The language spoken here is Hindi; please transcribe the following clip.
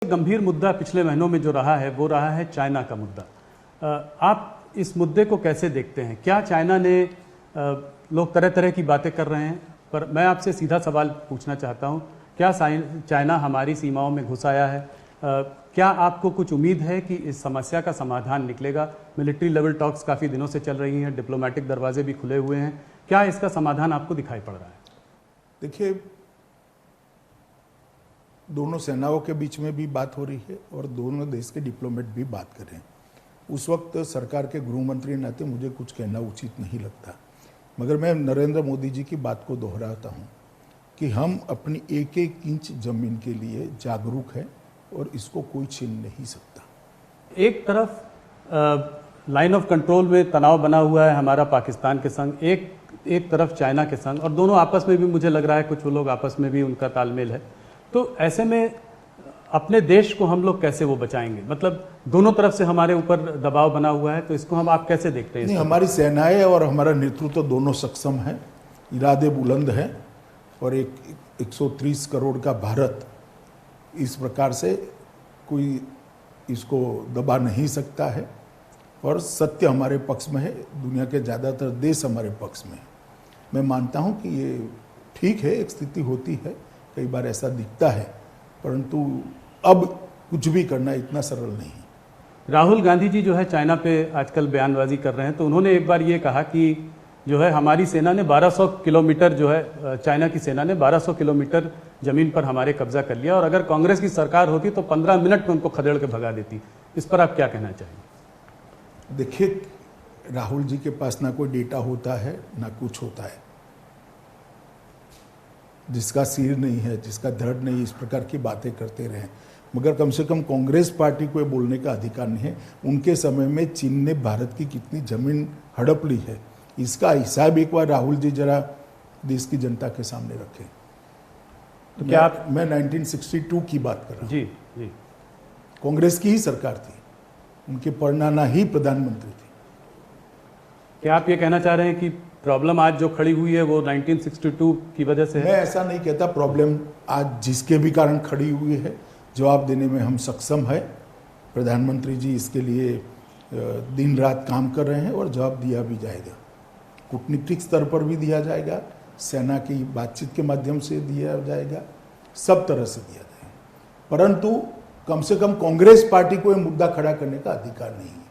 गंभीर मुद्दा पिछले महीनों में जो रहा है वो रहा है चाइना का मुद्दा। आप इस मुद्दे को कैसे देखते हैं? क्या चाइना ने लोग तरह तरह की बातें कर रहे हैं, पर मैं आपसे सीधा सवाल पूछना चाहता हूं, क्या चाइना हमारी सीमाओं में घुस आया है? क्या आपको कुछ उम्मीद है कि इस समस्या का समाधान निकलेगा? मिलिट्री लेवल टॉक्स काफ़ी दिनों से चल रही हैं, डिप्लोमेटिक दरवाजे भी खुले हुए हैं, क्या इसका समाधान आपको दिखाई पड़ रहा है? देखिए, दोनों सेनाओं के बीच में भी बात हो रही है और दोनों देश के डिप्लोमेट भी बात कर रहे हैं। उस वक्त सरकार के गृह मंत्री नाते मुझे कुछ कहना उचित नहीं लगता, मगर मैं नरेंद्र मोदी जी की बात को दोहराता हूं कि हम अपनी एक एक इंच जमीन के लिए जागरूक हैं और इसको कोई छीन नहीं सकता। एक तरफ लाइन ऑफ कंट्रोल में तनाव बना हुआ है हमारा पाकिस्तान के संग, एक तरफ चाइना के संग, और दोनों आपस में भी मुझे लग रहा है कुछ वो लोग आपस में भी उनका तालमेल है। तो ऐसे में अपने देश को हम लोग कैसे वो बचाएंगे? मतलब दोनों तरफ से हमारे ऊपर दबाव बना हुआ है, तो इसको हम आप कैसे देखते हैं? नहीं, हमारी सेनाएं और हमारा नेतृत्व दोनों सक्षम है, इरादे बुलंद हैं और एक 130 करोड़ का भारत इस प्रकार से कोई इसको दबा नहीं सकता है और सत्य हमारे पक्ष में है, दुनिया के ज़्यादातर देश हमारे पक्ष में है। मैं मानता हूं कि ये ठीक है, एक स्थिति होती है, कई बार ऐसा दिखता है, परंतु अब कुछ भी करना इतना सरल नहीं। राहुल गांधी जी जो है चाइना पे आजकल बयानबाजी कर रहे हैं, तो उन्होंने एक बार ये कहा कि जो है हमारी सेना ने 1200 किलोमीटर जो है चाइना की सेना ने 1200 किलोमीटर जमीन पर हमारे कब्जा कर लिया और अगर कांग्रेस की सरकार होती तो 15 मिनट में उनको खदेड़ के भगा देती। इस पर आप क्या कहना चाहेंगे? देखिए, राहुल जी के पास ना कोई डेटा होता है ना कुछ होता है। जिसका सिर नहीं है, जिसका धड़ नहीं, इस प्रकार की बातें करते रहे, मगर कम से कम कांग्रेस पार्टी को बोलने का अधिकार नहीं है। उनके समय में चीन ने भारत की कितनी जमीन हड़प ली है, इसका हिसाब एक बार राहुल जी जरा देश की जनता के सामने रखें। तो क्या आप मैं 1962 की बात कर रहा हूँ। जी जी, कांग्रेस की ही सरकार थी, उनके परनाना ही प्रधानमंत्री थे। क्या आप ये कहना चाह रहे हैं कि प्रॉब्लम आज जो खड़ी हुई है वो 1962 की वजह से है? मैं ऐसा नहीं कहता। प्रॉब्लम आज जिसके भी कारण खड़ी हुई है, जवाब देने में हम सक्षम है। प्रधानमंत्री जी इसके लिए दिन रात काम कर रहे हैं और जवाब दिया भी जाएगा। कूटनीतिक स्तर पर भी दिया जाएगा, सेना की बातचीत के माध्यम से दिया जाएगा, सब तरह से दिया जाएगा। परंतु कम से कम कांग्रेस पार्टी को यह मुद्दा खड़ा करने का अधिकार नहीं है।